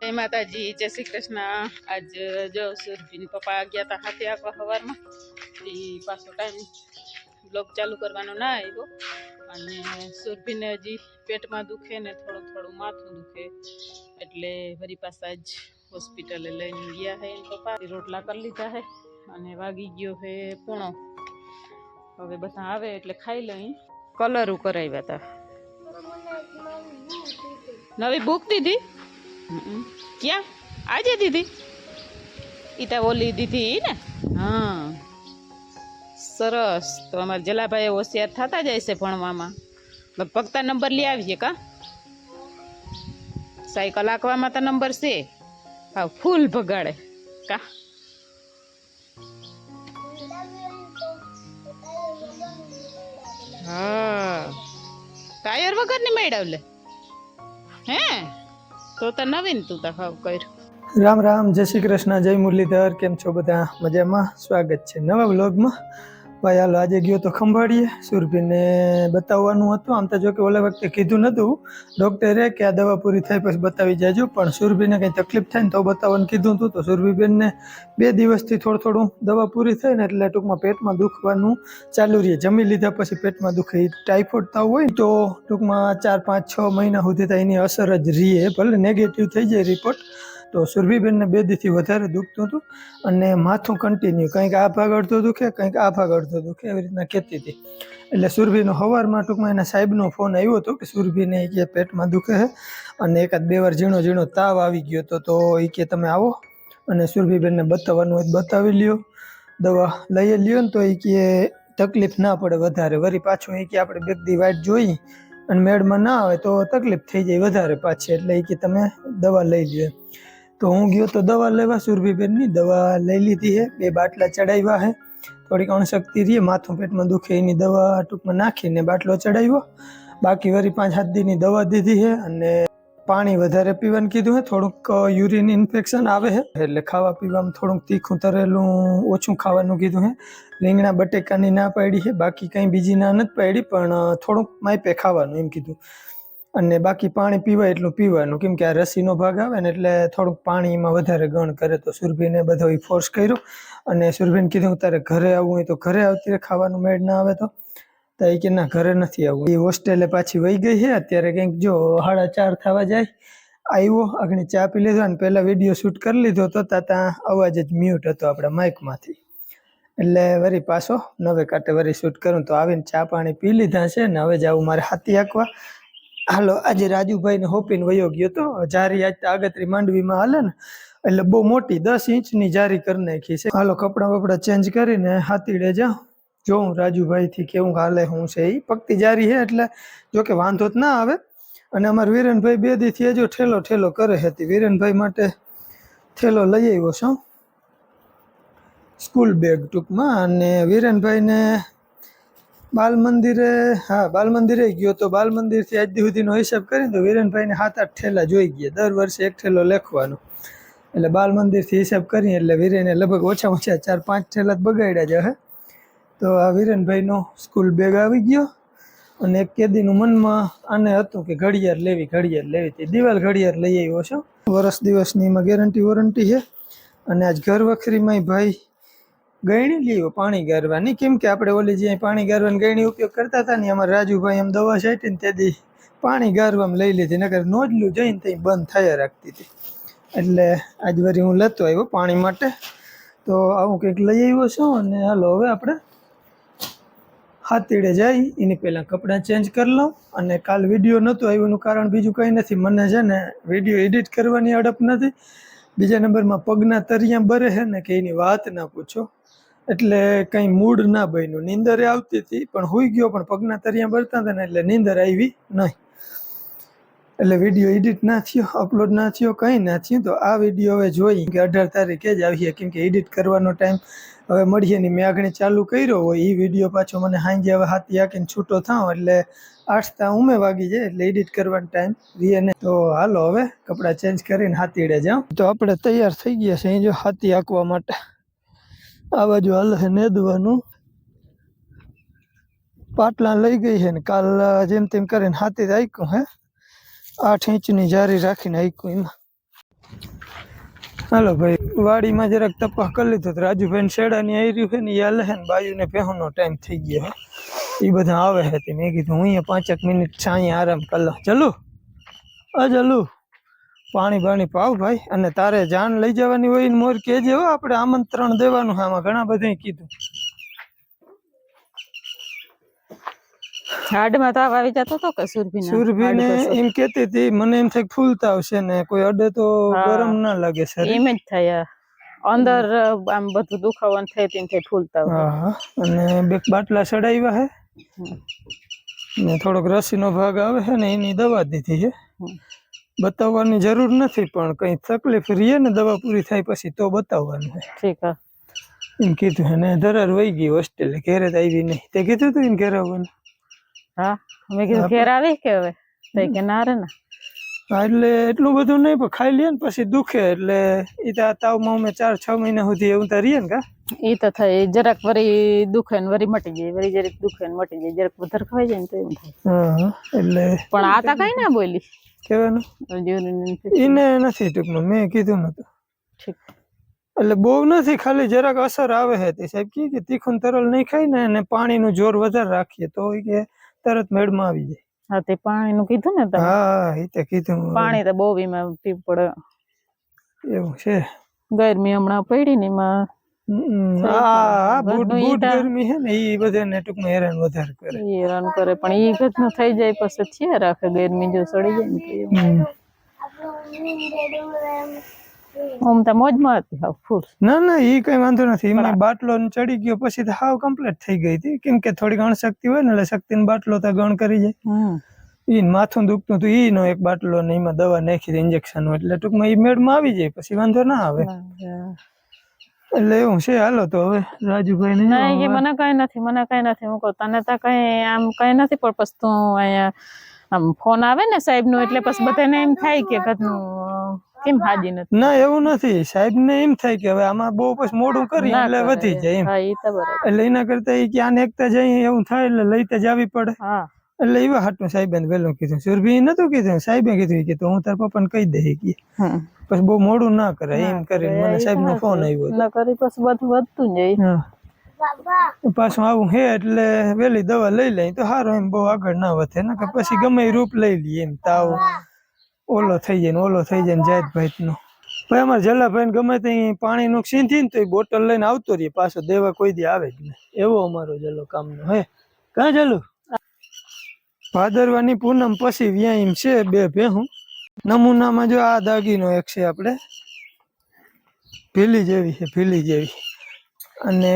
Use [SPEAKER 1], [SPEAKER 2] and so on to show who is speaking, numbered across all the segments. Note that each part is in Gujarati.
[SPEAKER 1] જય માતાજી, જય શ્રી કૃષ્ણ। આજ જો સુરભીન પપ્પા ગયા તા હાથે આખવા સવારમાં પાછો ટાઈમ બ્લોગ ચાલુ કરવાનો ના આવ્યો અને સુરભીને હજી પેટમાં દુખે ને થોડું થોડું માથું દુખે એટલે વળી પાછા જ હોસ્પિટલે લઈને ગયા હે પપ્પા। રોટલા કરી લીધા હે અને વાગી ગયો હે 1:00। હવે બધા આવે એટલે ખાઈ લઈ। કલરું કરાવ્યા હતા। નવી બુક દીધી? क्या आज दीदी इता बोली दीदी ने। हाँ सरस। तो अमर जला भाई होशियार थता जाए से भणवामां लगभग ता नंबर ले आवीए का साइकिल आंकवामां ता नंबर से हाँ फूल भगाड़े का हाँ टायर वगर नहीं मेळावले हे तो नवीन तू तो हाव कर।
[SPEAKER 2] राम राम, जय श्री कृष्ण, जय मुरलीधर। केम छो बधा मजामां? स्वागत छे नवा व्लॉगमां। भाई हालो आजे गयो तो खंभाळीए सुरभीने बताववानुं हतुं। आम तो जो के ओला वखते कीधुं नतुं डॉक्टरे के आ दवा पूरी थाय पछी बतावी जाजो, पण सुरभीने कई तकलीफ थाय ने तो बताववानुं कीधुं हतुं। तो सुरभीबेनने 2 दिवसथी थोडुं थोडुं दवा पूरी थाय ने એટલે ટૂંકમાં પેટમાં દુખવાનું ચાલુ રહે। જમી લીધા પછી પેટમાં દુખે। ટાઇફોઇડ તાવ હોય તો ટૂંકમાં 4, 5, 6 મહિના સુધી તો એની અસર જ રહે, ભલે નેગેટિવ થઈ જાય રિપોર્ટ। તો સુરભીબેનને 2 દીથી વધારે દુખતું હતું અને માથું કન્ટિન્યુ કંઈક આ ભાગ અડધો દુખે કંઈક આ ભાગ અડધો દુખે એવી રીતના કહેતી હતી। એટલે સુરભીનો સવારમાં ટૂંકમાં એના સાહેબનો ફોન આવ્યો હતો કે સુરભીને કે પેટમાં દુખે છે અને એકાદ 2 વાર ઝીણો ઝીણો તાવ આવી ગયો હતો। તો એ કે તમે આવો અને સુરભીબેનને બતાવવાનું હોય બતાવી લ્યો, દવા લઈ લ્યો ને તો એ કે તકલીફ ના પડે વધારે। વળી પાછું એ કે આપણે 2 દી વાટ જોઈ અને મેળમાં ના આવે તો તકલીફ થઈ જાય વધારે પાછી, એટલે એ કે તમે દવા લઈ લ્યો। तो हूँ गयो तो दवा लेवा सुरभीबेननी दवा लई लीधी है। 2 बाटला चढ़ाव्या है। थोड़ी अणशक्ति रही, माथुं पेट में दुखे एनी दवा टूंकमां नाखीने बाटलो चढ़ाव्यो। बाकी वरी 5-7 दीनी दवा दीधी है अने पाणी वधारे पीवानुं कीधुं है। थोड़ुंक यूरिन इन्फेक्शन आवे है એટલે ખાવા પીવામાં થોડુંક તીખું તરેલું ઓછું ખાવાનું કીધું है। રીંગણા બટેકાની ના પાડી છે, બાકી કંઈ બીજી ના નથી પાડી, પણ થોડુંક માપે ખાવાનું એમ કીધું। અને બાકી પાણી પીવાય એટલું પીવાનું, કેમ કે આ રસીનો ભાગ આવે ને એટલે થોડુંક પાણીમાં વધારે ગણ કરે। તો સુરભીને બધો ફોર્સ કર્યો અને સુરભીને કીધું તારે ઘરે આવવું હોય તો ઘરે આવતી રહે, ખાવાનું મેળ ના આવે તો એ કે ના ઘરે નથી આવવું। એ હોસ્ટેલે પાછી વહી ગઈ છે અત્યારે, કંઈક જો 4:30 થવા જાય। આવ્યો આગળ ચા પી લીધો અને પહેલા વિડીયો શૂટ કરી લીધો તો ત્યાં અવાજ જ મ્યુટ હતો આપણા માઇકમાંથી, એટલે વરી પાછો નવે કાંટે વરી શૂટ કરું। તો આવીને ચા પાણી પી લીધા છે ને હવે જાવું મારે હાથી આંકવા। હાલો આજે રાજુભાઈને હોપીને વયો ગયો તો જારી આજ આગતરી માંડવીમાં હાલે ને એટલે બહુ મોટી 10 ઇંચની જારી કરી નાખી છે। હાલો કપડાં બપડા ચેન્જ કરીને હાથીડે જાઉં, જોઉં રાજુભાઈથી કેવું હાલે શું છે। એ પગતી જારી છે એટલે જો કે વાંધો જ ના આવે। અને અમારા વીરેનભાઈ 2 દીથી હજુ ઠેલો ઠેલો કરે હતી। વીરેનભાઈ માટે થેલો લઈ આવ્યો છું, સ્કૂલ બેગ ટૂંકમાં। અને વીરેનભાઈને बाल मंदिरे, हाँ बाल मंदिरे गयो तो बाल मंदिर थी आज सुधीनो हिसाब करीए तो वीरेनभाई ने 7-8 ठेला जोई गया। दर वर्षे 1 ठेलो लखवानो, એટલે बाल मंदिर थी हिसाब करीए એટલે वीरेने लगभग ओछामां ओछा 4-5 ठेला बगाड्या ज है। तो आ वीरेनभाईनो स्कूल बेग आवी गयो અને એક કેદીનું મનમાં આને હતું કે ઘડિયાળ લેવી તે દિવાલ ઘડિયાળ લઈ આવ્યો છું। વર્ષ દિવસની એમાં ગેરંટી વોરંટી છે। અને આજ ઘર વખરીમાં ભાઈ ગયણી લીયો पाणी गारवानी, केम के आपणे ओली जे पाणी गारवानी गयणी उपयोग करता था ने अमर राजूभाई एम दवा छांटीने तेदी पाणी गारवामां लई लीधी, नकर नोजलू जईने तई बंध थया राखती थी। એટલે આજ વરી હું લેતો આવ્યો પાણી માટે। તો આવું કંઈક લઈ આવ્યો છું અને હાલો હવે આપણે હાથીડે જઈ એની પહેલાં કપડાં ચેન્જ કરી લઉં। અને કાલ વિડીયો નહોતો આવ્યોનું કારણ બીજું કંઈ નથી, મને છે ને વિડીયો એડિટ કરવાની અડપ નથી। બીજા નંબરમાં પગના તરિયા બરે છે ને કે એની વાત ના પૂછો, એટલે કંઈ મૂડ ના બન્યું। નીંદરે આવતી હતી પણ હુઈ ગયો, પણ પગના તરિયા બરતા હતા ને એટલે નીંદર આવી નહીં, એટલે વિડીયો એડિટ ના થયો, અપલોડ ના થયો, કંઈ ના થયું। તો આ વિડીયો હવે જોઈ કે 18 તારીખે જ આવીએ, કેમ કે એડિટ કરવાનો ટાઈમ હવે મળીએ નહીં। મેં આગળ ચાલુ કર્યો હોય એ વિડીયો પાછો મને સાંજે હવે હાથી આંકીને છૂટો થાવ એટલે 8 ઉમે વાગી જાય, એટલે એડિટ કરવાનો ટાઈમ રીએ ને। તો હાલો હવે કપડાં ચેન્જ કરીને હાથીડે જાઉં। તો આપણે તૈયાર થઈ ગયા છે જો હાથી આંકવા માટે। આ બાજુ હાલ છે નેદવાનું, પાટલા લઈ ગઈ છે ને કાલ જેમ તેમ કરીને હાથી આંક્યું હે। 8 ઇંચની જારી રાખીને આંક્યું એમાં। હાલો ભાઈ વાડીમાં જરાક તપાસ કરી લીધો તો રાજુભાઈ શેડાની આવી રહ્યું છે ને એ હાલે છે ને બાયુને પહેવાનો ટાઈમ થઈ ગયો છે એ બધા આવે છે તે મેં કીધું હું અહીંયા 5 મિનિટ છાંય આરામ કરી લઉં. ચલું ચલું પાણી બાણી પાવ ભાઈ. અને તારે જાન લઈ જવાની હોય ને મોર કહેજે હો, આપણે આમંત્રણ દેવાનું છે આમાં ઘણા બધા કીધું.
[SPEAKER 1] હાડમાં તાવ આવી જતો હતો કે
[SPEAKER 2] સુરભીને એમ કેતી હતી મને એમ થાય ફૂલતા આવશે ને કોઈ અડે તો ગરમ ના લાગે શરીર.
[SPEAKER 1] એમ જ થાય અંદર આમ બધું દુખાવાનું થાય તેમ થાય ફૂલતા હોય.
[SPEAKER 2] હા અને 2 બાટલા ચડાવ્યા છે ને થોડોક રસીનો ભાગ આવે છે ને એની દવા દીધી છે. બતાવવાની જરૂર નથી પણ કઈ તકલીફ રહીએ ને દવા પૂરી થાય પછી તો બતાવવાનું છે.
[SPEAKER 1] ઠીક હે
[SPEAKER 2] એમ કીધું અને ધરાર વહી ગઈ હોસ્ટેલે, ઘેરે તો આવી નહીં. તે કીધું તું એને ઘેર આવવાનું?
[SPEAKER 1] હા મેં કીધું ઘેર આવી કે હવે તઈ કે ના રે ના.
[SPEAKER 2] હા એટલે એટલું બધું નહીં પણ ખાઈ લે ને પછી દુખે એટલે એ તો તાવમાં અમે 4-6 મહિના સુધી એવું તો રહીએ ને કા.
[SPEAKER 1] એ તો થાય જરાક વરી દુખે ને વરી મટી જાય, વરી જરાક દુખે ને મટી જાય, જરાક વધારે ખવાઈ જાય ને તો એમ થાય.
[SPEAKER 2] હા એટલે
[SPEAKER 1] પણ આ તા કઈ ના બોલી
[SPEAKER 2] કહેવાનું એને નથી ટૂંકમાં મેં કીધું નતું.
[SPEAKER 1] ઠીક
[SPEAKER 2] એટલે બહુ નથી, ખાલી જરાક અસર આવે છે. તે સાહેબ કે તીખું તરલ નહીં ખાય ને અને પાણીનું જોર વધારે રાખીએ તો કે તરત મેળમાં આવી જાય.
[SPEAKER 1] હા તે પાણીનું કીધું ને તમે?
[SPEAKER 2] હા એ તો કીધું.
[SPEAKER 1] પાણી તો બહુ એમાં પીવું પડે
[SPEAKER 2] એવું છે.
[SPEAKER 1] ગરમી હમણાં પડી ને એમાં
[SPEAKER 2] ગરમી છે ને એ બધાને ટૂંકમાં હેરાન વધારે કરે.
[SPEAKER 1] હેરાન કરે પણ ઈ ઘટનું થઈ જાય પછી છે રાખે ગરમી જો સડી જાય ને આમ તો મોજમાં હતી હાવ ફૂલ.
[SPEAKER 2] ના ના ઈ કઈ વાંધો નથી. એમાં બાટલો ચડી ગયો પછી તો હાવ કમ્પ્લીટ થઈ ગઈ હતી. કેમ કે થોડી ગણ શક્તિ હોય ને એટલે શક્તિનો બાટલો તો ગણ કરી જાય. ઈ માથું દુખતું હતું ઈનો એક બાટલો ને એમાં દવા નાખી દે ઇન્જેક્શન એટલે ટૂંકમાં ઈ મેળમાં આવી જાય પછી વાંધો ના આવે. એટલે એવું છે. હાલો તો હવે રાજુભાઈ ને
[SPEAKER 1] નહીં કે મને કઈ નથી હું કહું તને તો કઈ આમ કઈ નથી પણ પછી તું અહીંયા આમ ફોન આવે ને સાહેબ નું એટલે પછી બધાને એમ થાય કે ઘરનું કેમ હાજી નથી.
[SPEAKER 2] ના એવું નથી. સાહેબ ને એમ થાય કે હવે આમાં બહુ પછી મોડું કરી એટલે વધી જાય એમ. એટલે એના કરતા એ કે આને એકતા જાય એવું થાય એટલે લઈતે જ આવી પડે. એટલે એવા હાટું સાહેબે વહેલું કીધું. સુરભી નતું કીધું, સાહેબે કીધું કે હું તાર પપ્પાને કહી દે કે પછી બહુ મોડું ના કરે એમ કરીને મને સાહેબ નો ફોન આવ્યો
[SPEAKER 1] પછી બધું વધતું જાય.
[SPEAKER 2] પાછું આવું હે એટલે વેલી દવા લઈ લઈ તો સારું એમ બહુ આગળ ના વધે ને કે પછી ગમે એ રૂપ લઈ લઈએ એમ. તાવ ઓલો થઈ જાય ને જાતભાઈ નો. ભાઈ અમારે જલાભાઈ ગમે ત્યાં પાણી નું સીંધી ને તો એ બોટલ લઈને આવતો રહીએ પાછો દેવા કોઈ દી આવે જ નહીં. એવો અમારો જલો કામ નો હે. કાં ચાલુ ભાદરવાની પૂનમ પછી વ્યાયામ છે 2 ભેહું. નમૂનામાં જો આ દાગીનો એક છે આપણે ભીલી જેવી અને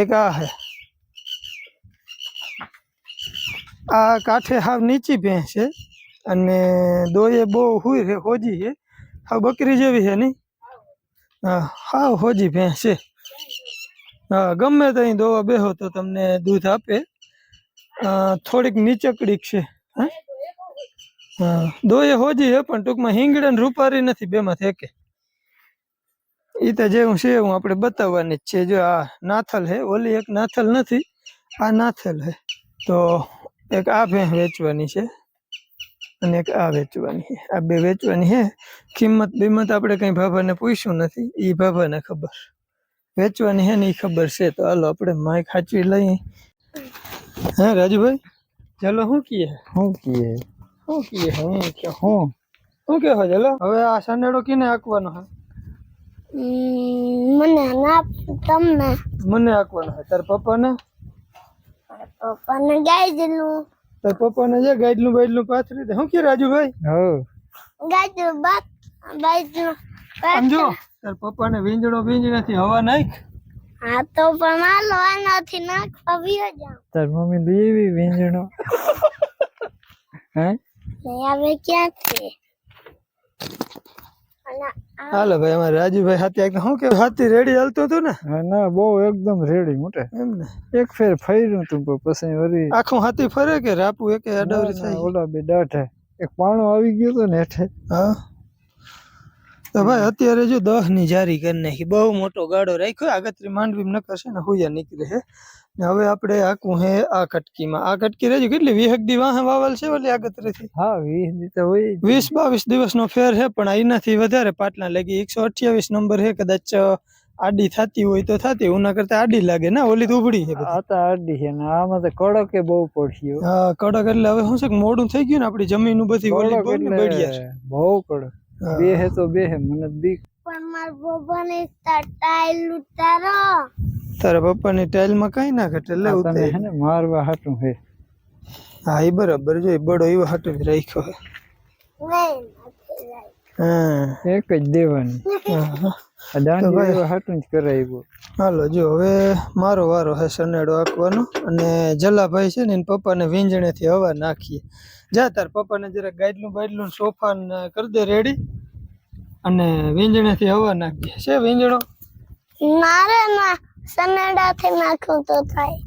[SPEAKER 2] એક આ છે. આ કાંઠે હાવ નીચી ભેંસ છે અને દોયે બહુ હોજી છે. હાવ બકરી જેવી છે નહીં. હા હાવ હોજી ભેંસ છે. હા ગમે ત્યાં દોવા બેહો તો તમને દૂધ આપે. થોડીક નીચકડીક છે. હા દોયે હોજી છે પણ ટૂંકમાં હિંગડા ને રૂપારી નથી બેમાંથી એકે. એ તો જેવું છે એવું આપણે બતાવવાની જ છે. જો આ નાથલ છે, ઓલી એક નાથલ નથી, આ નાથલ છે. તો એક આ ભેંસ વેચવાની છે અને એક આ વેચવાની છે. આ 2 વેચવાની છે. કિંમત બીમત આપણે કઈ ભાભાને પૂછ્યું નથી, એ ભાભાને ખબર. વેચવાની છે ને એ ખબર છે. તો હાલો આપણે માઇક સાચવી લઈએ. હા રાજુભાઈ ચાલો શું કીએ હું કે ચલો હવે આ સંડેડો કિને આંકવાનો છે? મને આંકવાનો છે. તાર પપ્પાને તાર પપ્પાને જે ગાઈડલું બાઈડલું પાથરી દે. શું કે રાજુભાઈ? સમજો તાર પપ્પાને વીંજણો હવા નાખ.
[SPEAKER 3] હા તો પણ માલો આનાથી નાખવા વિયો જાવ.
[SPEAKER 2] તાર મમ્મી દેવી વીંજણો હે
[SPEAKER 3] હવે ક્યાં છે?
[SPEAKER 2] હાલો ભાઈ અમારે રાજુભાઈ હાથી શું કે હાથી રેડી હાલતો હતો ને?
[SPEAKER 4] ના બહુ એકદમ રેડી મોટે
[SPEAKER 2] એમ ને.
[SPEAKER 4] એક ફેર ફર્યું તું પછી વળી
[SPEAKER 2] આખું હાથી ફરે કે રાપુ એકે અડાવરી થાય?
[SPEAKER 4] ઓલા બે દાઢે એક પાણો આવી ગયો તો ને હેઠે.
[SPEAKER 2] હા તો ભાઈ અત્યારે જો 10 ની જારી કરી નાખી, બહુ મોટો ગાડો રાખ્યો, આગતરી માંડવી નકર છે ને હુયા નીકળે છે ને. હવે આપણે આખું હે આ કટકીમાં, આ કટકી રહેજો કેટલી 20 દી વાહ વાવલ છે ઓલી આગતરીથી.
[SPEAKER 4] હા 20 દી તો હોય જ.
[SPEAKER 2] 20-22 દિવસનો ફેર છે, પણ એનાથી વધારે પાટલા લાગી. 128 નંબર છે, કદાચ આડી થતી હોય તો થતી, ઉના કરતા આડી લાગે ને, ઓલી તો ઉભડી છે બધી.
[SPEAKER 4] આ તો આડી છે ને આમાં તો કડક એ બહુ પડ્યો.
[SPEAKER 2] હા કડક એટલે હવે શું છે કે મોડું થઈ ગયું ને, આપણી જમીન બધી ઓલી બહુ ને બળિયા છે.
[SPEAKER 4] બહુ કડક. બે હે તો બે હે, મને બીક.
[SPEAKER 3] પણ માર પપ્પાને ટાઈલ ઉતારો.
[SPEAKER 2] તારા પપ્પાની ટાઈલ માં કઈ ના ઘટે, લે
[SPEAKER 4] તને
[SPEAKER 2] ઉતાર.
[SPEAKER 4] હે ને મારવા હાટું હે.
[SPEAKER 2] હા એ બરાબર, જો બડો એવો હાટું જ રાખ્યો હે.
[SPEAKER 3] નહીં નથી રાઈ.
[SPEAKER 2] હા
[SPEAKER 4] એક જ દેવાની.
[SPEAKER 2] હા.
[SPEAKER 4] આ દાંડી એવા હાટું જ કરાવ્યું.
[SPEAKER 2] હાલો જો હવે મારો વારો હે સનેડો આંકવાનો, અને જલાભાઈ છે ને એના પપ્પાને વીંજણેથી હવા નાખીએ. જા તાર પપ્પાને જરા ગાડલું બાડલું સોફા ને કરી દે રેડી, અને વીંજણેથી હવા નાખીએ. છે વીંજણો?
[SPEAKER 3] મારે ના સનેડાથી નાખું તો થાય.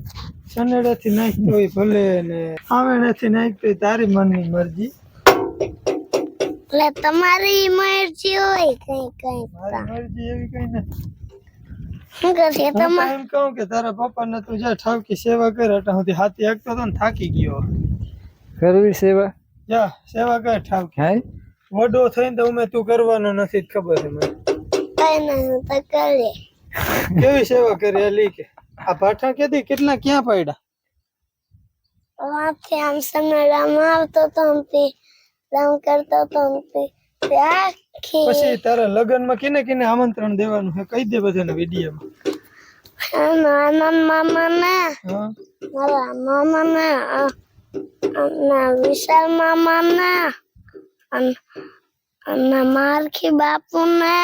[SPEAKER 2] સનેડાથી નાખતો હોય ભલે, ને આવેણેથી નાખતો તારી મનની મરજી.
[SPEAKER 3] એટલે તમારી મરજી હોય કઈ કઈ.
[SPEAKER 2] મારી મરજી એવી કઈ નથી.
[SPEAKER 3] શું કરશે
[SPEAKER 2] હું તો
[SPEAKER 3] તમારે?
[SPEAKER 2] એમ કહું કે તારા પપ્પાને તું જા ઠાવકી સેવા કર, અટા સુધી હાથી હાંકતો હતો ને થાકી ગયો.
[SPEAKER 4] કરવી સેવા.
[SPEAKER 2] જા સેવા કર ઠાવકી.
[SPEAKER 4] હાય
[SPEAKER 2] મોટો થઈને તો અમે તું કરવાનો નથી જ ખબર છે મને.
[SPEAKER 3] કઈ નહીં તો કરીએ.
[SPEAKER 2] કેવી સેવા કરી અલી કે આ પાઠા કેતી કેટલા ક્યાં પડ્યા?
[SPEAKER 3] વાંથી આમ સનેડામાં આવતો તો આમ કરતો તો આખી
[SPEAKER 2] પછી તારા લગ્નમાં કિને કિને આમંત્રણ દેવાનું છે કહી દે બધાને વિડીયોમાં.
[SPEAKER 3] નાના મામાને,
[SPEAKER 2] હા
[SPEAKER 3] મારા મામાને, અને વિશાલ મામાને, અને મારખી બાપુને,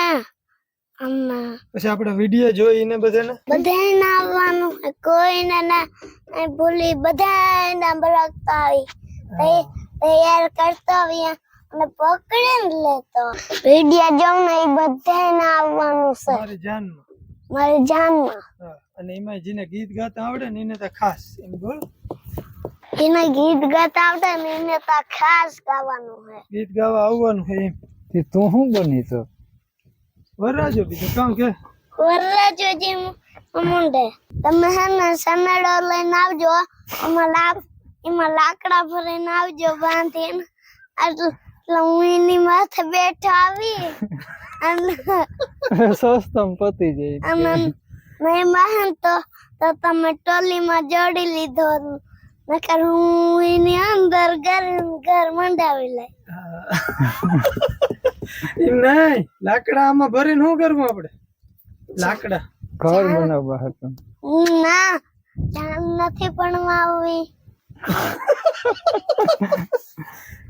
[SPEAKER 3] અને
[SPEAKER 2] પછી આપણે વિડીયો જોઈને બધાને
[SPEAKER 3] બધાને આવવાનું. કોઈને ના ભૂલી બધાને બળકતા આવી તૈયાર કરતો આવ્યા અને પકડીને લેતો. વિડીયો જોઉં ને એ બધાને આવવાનું છે
[SPEAKER 2] મારી જાનમાં.
[SPEAKER 3] મારી જાનમાં.
[SPEAKER 2] હા અને એમાં જેને ગીત ગાતા આવડે ને એને તો ખાસ એમ બોલ.
[SPEAKER 3] એને ગીત ગાતા આવડે ને એને તો ખાસ ગાવાનું છે.
[SPEAKER 2] ગીત ગાવા આવવાનું છે એમ.
[SPEAKER 4] તે તું શું બની તો?
[SPEAKER 2] વરાજો બીજું કામ કે
[SPEAKER 3] વરરાજોજી મુંડે તમે હે ને સનેડો લઈને આવજો. એમાં લાકડા ભરીને આવજો બાંધીને. એટલે હું એની માથે બેઠો આવી અને
[SPEAKER 4] સસ્તમ પતી જાય.
[SPEAKER 3] નહીં માહન તો તમે ટોલીમાં જોડી લીધો, નકર હું એની અંદર ઘર મંડાવી લઈ.
[SPEAKER 2] એમ નહીં, લાકડા આમાં ભરીને શું કરવું આપણે? લાકડા
[SPEAKER 4] ઘર બનાવવા હતું.
[SPEAKER 3] ના જાન નથી ભણવા આવી.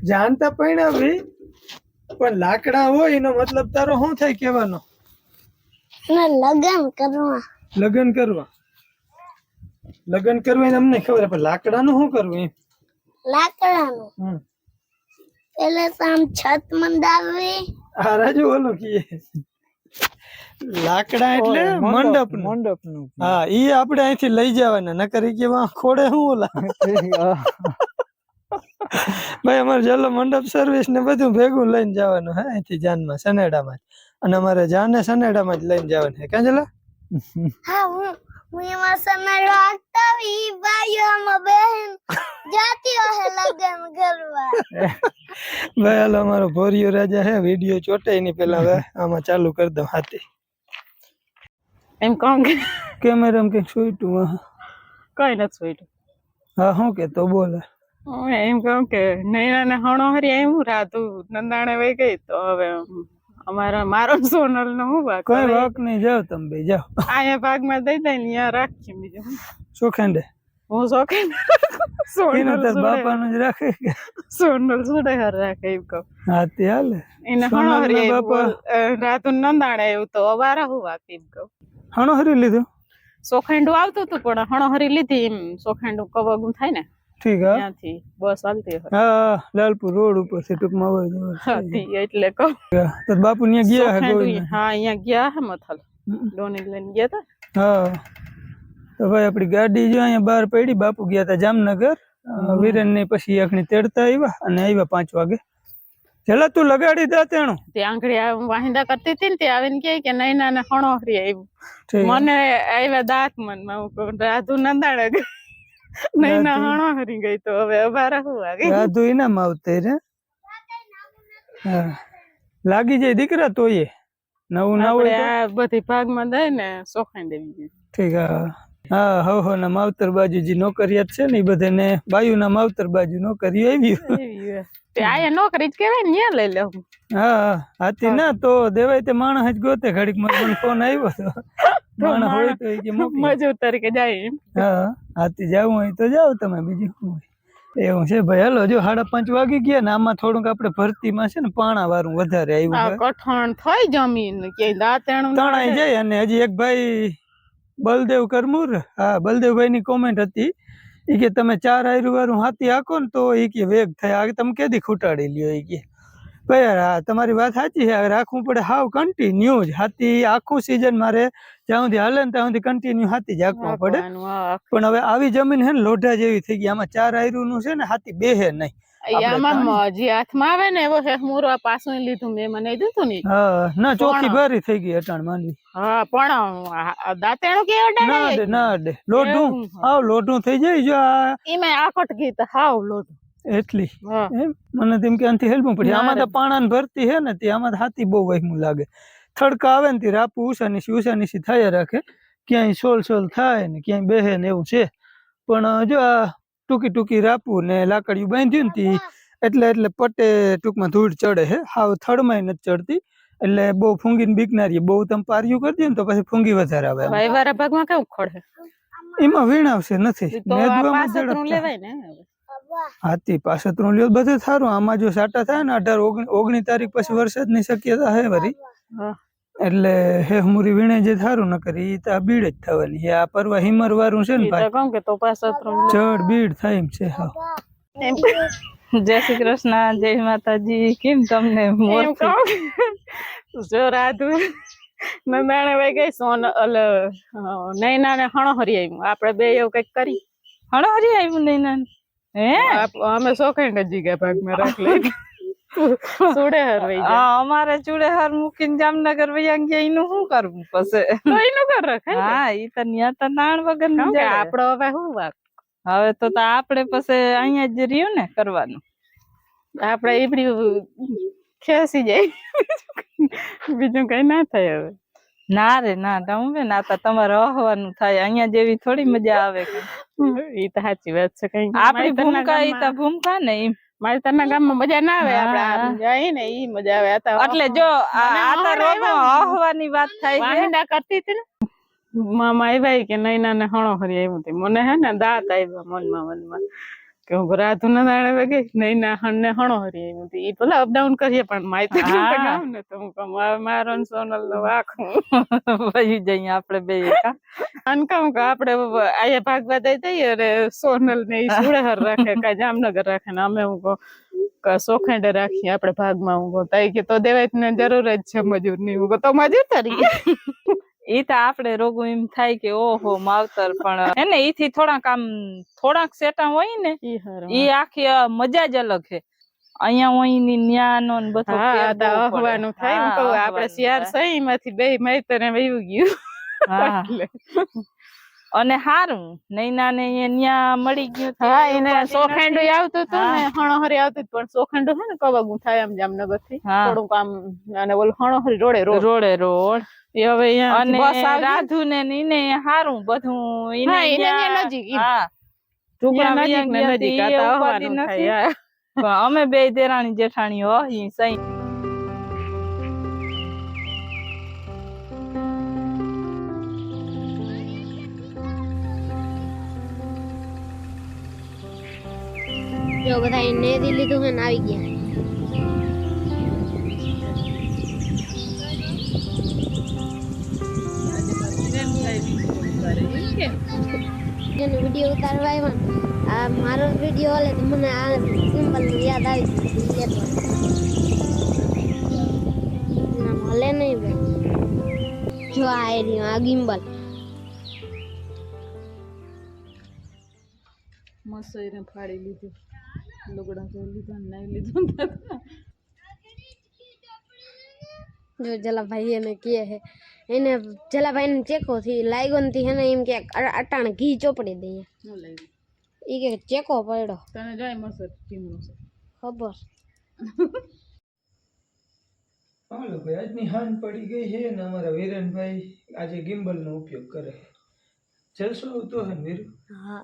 [SPEAKER 2] જાણતા પરણાવી, પણ લાકડા હોય એનો મતલબ તારો શું થાય કહેવાનો?
[SPEAKER 3] અને લગન કરવા.
[SPEAKER 2] લગ્ન કરવા. લગ્ન કરવા એને અમને ખબર, પણ લાકડાનું શું કરવું એમ?
[SPEAKER 3] લાકડાનું પેલે તો આમ છત મંડાવી.
[SPEAKER 2] આ રાજુ ઓલું કીએ લાકડા એટલે મંડપ.
[SPEAKER 4] મંડપનું.
[SPEAKER 2] હા ઈ આપણે અહીંથી લઈ જવાના, નકર ઈ કે વાં ખોડે શું ઓલા. ભાઈ અમારે ચાલો મંડપ સર્વિસ ને બધું ભેગું લઈને જવાનું હે અહીંથી જાનમાં સનેડામાં જ, અને અમારે જાને સનેડામાં જ લઈને જવાનું હે. ક્યાં ચલા?
[SPEAKER 3] હા હું એમાં સનેડો આગતા ઈ ભાઈઓમાં બહેન જાતી હે લગન કરવા.
[SPEAKER 2] ભાઈ હાલો અમારો ભોરિયો રાજા હે, વિડીયો ચોટે એની પેલા હવે આમાં ચાલુ કરી દઉં હાથી.
[SPEAKER 1] એમ કહું કે
[SPEAKER 2] કેમેરામાં કંઈક સુઈટું.
[SPEAKER 1] કઈ નથી સોઈટું.
[SPEAKER 2] હા શું કે તો બોલે.
[SPEAKER 1] હું એમ કહું કે નૈનાને હણો હરી આવ્યું, રાધુ નંદાણે વહી ગઈ, તો હવે મારો સોનલ નો હું વાક?
[SPEAKER 2] કઈ વાક નહીં, જાઓ તમે બે જાઓ.
[SPEAKER 1] આયા ભાગમાં દઈ દઈ ને ત્યાં રાખીએ. બીજું હું?
[SPEAKER 2] સુખેન્ડે
[SPEAKER 1] હું શોખીન સોનલ
[SPEAKER 2] તાર બાપાનું જ રાખે કે
[SPEAKER 1] સોનલ સુડે હર રાખે એમ કહું.
[SPEAKER 2] હા તે હાલે.
[SPEAKER 1] એને હણો હરી આવ્યું, રાધુ નંદાણે આવ્યું, તો અવારા હું વાક એમ કહું.
[SPEAKER 2] હણો હરી લીધું?
[SPEAKER 1] સોખેંડું આવતું હતું પણ હણો હરી લીધી. એમ સોખેંડું કવગું થાય ને
[SPEAKER 2] ઠીક. હા
[SPEAKER 1] ત્યાંથી બસ હાલતી હોય.
[SPEAKER 2] હા લાલપુર રોડ ઉપર છે ટૂંકમાં અવર જવર.
[SPEAKER 1] હતી એટલે કહું.
[SPEAKER 2] તો બાપુ ત્યાં ગયા હે
[SPEAKER 1] સોખેંડું,
[SPEAKER 2] ગોવિંદ?
[SPEAKER 1] હા અહીંયા ગયા હે મથલ ડોની લઈને ગયા હતા.
[SPEAKER 2] હા તો ભાઈ આપડી ગાડી જો અહીંયા બહાર પડી. બાપુ ગયા હતા જામનગર, વિરેન ને પછી આખણી તેડતા આવ્યા અને આવ્યા 5 વાગે. જલા તું લગાડી દાંતેણું
[SPEAKER 1] તે આંગળી વાહિંદા કરતી હતી ને તે આવીને કે નૈના ને હણોહરી આવ્યું
[SPEAKER 2] ઠીક.
[SPEAKER 1] મને આવ્યા દાંત મનમાં હું કહું રાધુ નંદાડે ગઈ નૈના હણોહરી ગઈ તો હવે અમારા શું વાગે
[SPEAKER 2] રાધુ એના માવતે રે હા લાગી જાય દીકરા તોય નવું ના
[SPEAKER 1] આપણે
[SPEAKER 2] હોય
[SPEAKER 1] આ બધી ભાગમાં દઈ ને સોખાઈ દેવી
[SPEAKER 2] ઠીક હા હો ના માવતર બાજુ જે નોકરિયાત છે ને એ બધાને બાયુ ના માવતર બાજુ નોકરી આવી
[SPEAKER 1] તે આયા નોકરી જ કેવાય ને ન્યા લઈ લેવું
[SPEAKER 2] હા હાથી ના તો દેવાય તે માણસ જ ગોતે ઘડીક મને ફોન આવ્યો તો માણસ હોય તો એ કે મોકલો.
[SPEAKER 1] મજૂર તરીકે જાય એમ.
[SPEAKER 2] હા હાથી જવું હોય તો જાવ તમે બીજું શું હોય એવું છે ભાઈ. હાલો જો 5:30 વાગી ગયા ને આમાં થોડુંક આપણે ભરતીમાં છે ને પાણા વાળું વધારે આવ્યું છે
[SPEAKER 1] કઠણ થઈ જમીન કે દાંતેણું
[SPEAKER 2] તણાઈ જાય. અને હજી એક ભાઈ બલદેવ કરમુર હા બલદેવભાઈ ની કોમેન્ટ હતી ઈ કે તમે 4 આયરું વાળું હાથી હાકો ને તો ઈ કે વેગ થાય. આ તમે કેદી ખૂટાડી લ્યો ઈ કે ભાઈ હા તમારી વાત સાચી છે. રાખવું પડે હાવ કન્ટિન્યુ જ હાથી આખું સીઝન મારે જ્યાં સુધી હાલે ને ત્યાં સુધી કન્ટિન્યુ હાથી જ હાંકવું પડે. પણ હવે આવી જમીન છે ને લોઢા જેવી થઈ ગઈ. આમાં 4 આયરું નું છે ને હાથી બેહે નહીં.
[SPEAKER 1] આમાં જે હાથમાં આવે ને એવો છે મોરવા પાછું લીધું મેં મને દીધું ને
[SPEAKER 2] હા ના ચોખ્ખી બારી થઈ ગઈ અટાણ માંડવી.
[SPEAKER 1] હા પણ દાંતેણું કે
[SPEAKER 2] ના અડે ના અડે લોઢું હાવ લોઢું થઈ જાય. જો આ
[SPEAKER 1] એમાં આકટ ગઈ તો હાવ લોઢું
[SPEAKER 2] એટલી એમ મને તેમ કે આનથી હેલ્પ પડી. આમાં તો પાણા ને ભરતી હે ને તે આમાં હાથી બહુ વહેમું લાગે. થડકા આવે ને તે રાપુ ઉષાનીસી થયા રાખે. ક્યાંય સોલ થાય ને ક્યાંય બેહે ને એવું છે. પણ જો આ ટૂંકી રાપુ ને લાકડીયું બાંધ્યું ને એટલે પટ્ટે ટૂંકમાં ધૂળ ચડે હે. હાવ થડમાં નથી ચડતી. એટલે બહુ ફૂંગીને બીકનારી બહુ તમે પાર્યું કરી દો ને તો પછી ફૂંગી વધારે આવે.
[SPEAKER 1] વાયવારા ભાગમાં કેવું ખડે
[SPEAKER 2] એમાં વીણાવશે નથી
[SPEAKER 1] તો પાસતરું લેવાય ને
[SPEAKER 2] હાથી પાસતરું લ્યો બધે સારું. આમાં જો સાટા થાય ને 18-19 તારીખ પછી વરસાદની શક્યતા હે વરી. એટલે હેહમુરી વીણે જે થારું ન કરી ઈ તો બીડ જ થવાની છે. આ પરવા હિમર વાળું છે ને ભાઈ
[SPEAKER 1] કહું કે તો પાસતરું
[SPEAKER 2] ચડ બીડ થાય એમ છે. હા
[SPEAKER 1] જય શ્રી કૃષ્ણ જય માતાજી. કેમ તમને જો રાધુ નંદાણે વઈ ગઈ સોન નૈના ને હણોહરી આવ્યું. આપડે બે એવું કઈક કરી
[SPEAKER 5] હણોહરી આવ્યું નૈના હે
[SPEAKER 1] અમે સોખંડ જ જીગા ભાગમાં રાખ લઈ ચૂડેહર વઈ જાય.
[SPEAKER 5] અમારે ચૂડેહર મૂકીને જામનગર વયા ગયા. એનું શું કરવું પછી
[SPEAKER 1] તો એનું કર રખાય.
[SPEAKER 5] હા ઈ તો ન્યા તો નાણ વગર નું
[SPEAKER 1] આપડે હવે શું વાત
[SPEAKER 5] હવે તો આપડે પછી અહીંયા જ રહ્યું ને કરવાનું.
[SPEAKER 1] આપડે એવડી ખેસી જાય બીજું કઈ ના થાય હવે.
[SPEAKER 5] ના રે ના હું બેન આ તો તમારે રહવાનું થાય. અહીંયા જેવી થોડી મજા આવે.
[SPEAKER 1] ઈ તો સાચી વાત છે. કઈ
[SPEAKER 5] આપડી ભૂમિકા ઈ તો ભૂમિકા ને એમ
[SPEAKER 1] મારી તરના ગામમાં મજા ના આવે. આપડે જાય ને ઈ મજા આવે.
[SPEAKER 5] એટલે જો આ તો રોગો હવાની વાત થાય છે.
[SPEAKER 1] વાહિંદા કરતી હતી ને મામા આવ્યા કે નૈના ને હણોહરી આવ્યું હતું. મને હે ને દાંત આવ્યા મનમાં કે હું રાધુ ના દાડે ગઈ નૈના હણ ને હણોહરી આવ્યું હતું. ઈ ભલે અપડાઉન કરીએ પણ માહિતી ગામ ને તો હું કહું મારો સોનલ નો વાખું
[SPEAKER 5] વહી જઈએ આપડે બે
[SPEAKER 1] અને કહું કે આપડે આયા ભાગવા દઈ દઈએ અને સોનલ ને ઈ સુડેહર રાખે કાંઈ જામનગર રાખે ને અમે હું કહું સોખંડે રાખીએ આપડે ભાગમાં. હું કહું તઈ કે તો દેવાય ને જરૂર જ છે મજૂર ની. હું કહું તો મજૂર તરીકે
[SPEAKER 5] ઈ તો આપડે રોગું એમ થાય કે ઓહો માવતર પણ હે ને ઈ થી થોડાક સેટા હોય ને ઈ આખી મજા જ અલગ છે. અહીંયા હોય ની ન્યાનો ને બધું
[SPEAKER 1] અહવાનું થાય. હું કહું આપડે શિયાર સહી માંથી બે મૈતરે વયું ગયું.
[SPEAKER 5] અને હારું નૈના ને ન્યા મળી ગયું.
[SPEAKER 1] હા એને સોખંડું આવતું હતું ને હણોહરી આવતું પણ સોખંડું છે ને કવાગું થાય આમ જામનગર થી થોડુંક આમ. અને ઓલું હણોહરી રોડ હવે
[SPEAKER 5] અને રાધુ ને ઈને હારું બધું
[SPEAKER 1] નજીક
[SPEAKER 5] અમે બે દેરાણી જેઠાણીઓ સહી
[SPEAKER 3] જો બધા નેદી લીધું હે ને આવી ગયા. વિડીયો ઉતારવા આવ્યા. આ મારો વિડીયો હાલે તો મને આ સિમ્પલ નું યાદ આવી ગયું. મળે નહીં ભાઈ. જો આ એરિયો આ ગિમ્બલ
[SPEAKER 1] મસોઈને ફાડી લીધું લુગડા ધોઈ લીધા નાઈ લીધું.
[SPEAKER 6] જો જલાભાઈ એને કહે છે એને જલાભાઈ ને ચેકો થી લાગ્યો નથી હે ને એમ કે અટાણે ઘી ચોપડી દઈએ
[SPEAKER 1] હું લાગ્યું
[SPEAKER 6] ઈ કે ચેકો પડ્યો
[SPEAKER 1] તને જાય મસર ધીમું છે
[SPEAKER 6] ખબર
[SPEAKER 2] હાલો ભાઈ આજની હાન પડી ગઈ છે ને અમારા વિરેનભાઈ આજે ગિમ્બલનો ઉપયોગ કરે છે જલસો આવતો હે ને વીરુ
[SPEAKER 6] હા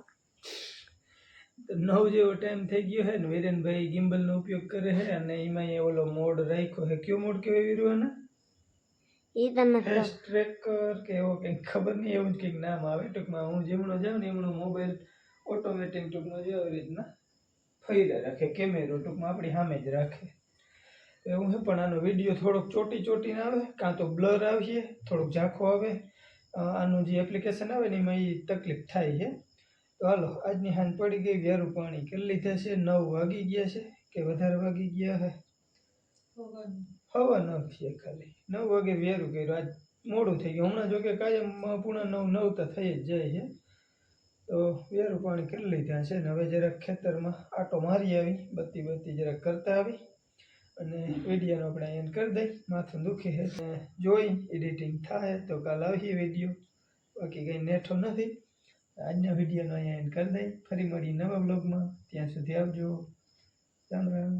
[SPEAKER 2] તો 9 જેવો ટાઈમ થઈ ગયો છે ને વિરેનભાઈ ગિમ્બલનો ઉપયોગ કરે છે અને એમાં એ ઓલો મોડ રાખ્યો છે કયો મોડ કહેવાય વીરુ એને
[SPEAKER 6] ઈ તને
[SPEAKER 2] ફેસ્ટ ટ્રેકર કે એવો કંઈક ખબર નહીં એવું જ કંઈક નામ આવે ટૂંકમાં હું જેમણો જાઉં ને એમનો મોબાઈલ ઓટોમેટિક ટૂંકમાં જે આવી રીતના ફર્યા રાખે કેમેરો ટૂંકમાં આપણી સામે જ રાખે એવું છે પણ આનો વિડીયો થોડોક ચોટીને આવે કાં તો બ્લર આવશે થોડુંક ઝાંખો આવે આનું જે એપ્લિકેશન આવે ને એમાં એ તકલીફ થાય છે તો હાલો આજની હાંજ પડી ગઈ વેરું પાણી કરી લીધા છે 9 વાગી ગયા છે કે વધારે વાગી ગયા છે હવા 9 છે ખાલી 9 વાગે વેરું કર્યું આજ મોડું થઈ ગયું હમણાં જો કે કાયમ 9:45 તો થઈ જ જાય છે તો વેરું પાણી કરી લીધા છે ને હવે જરાક ખેતરમાં આટો મારી આવી બત્તી જરાક કરતા આવી અને વિડીયોનો આપણે અહીંયા કરી દઈ માથું દુખે છે ને જોઈ એડિટિંગ થાય તો કાલ આવી વિડીયો બાકી કંઈ નેઠો નથી આજના વિડીયોનો અહીંયા કરી દઈ ફરી મળી નવા બ્લોગમાં ત્યાં સુધી આવજો રામ રામ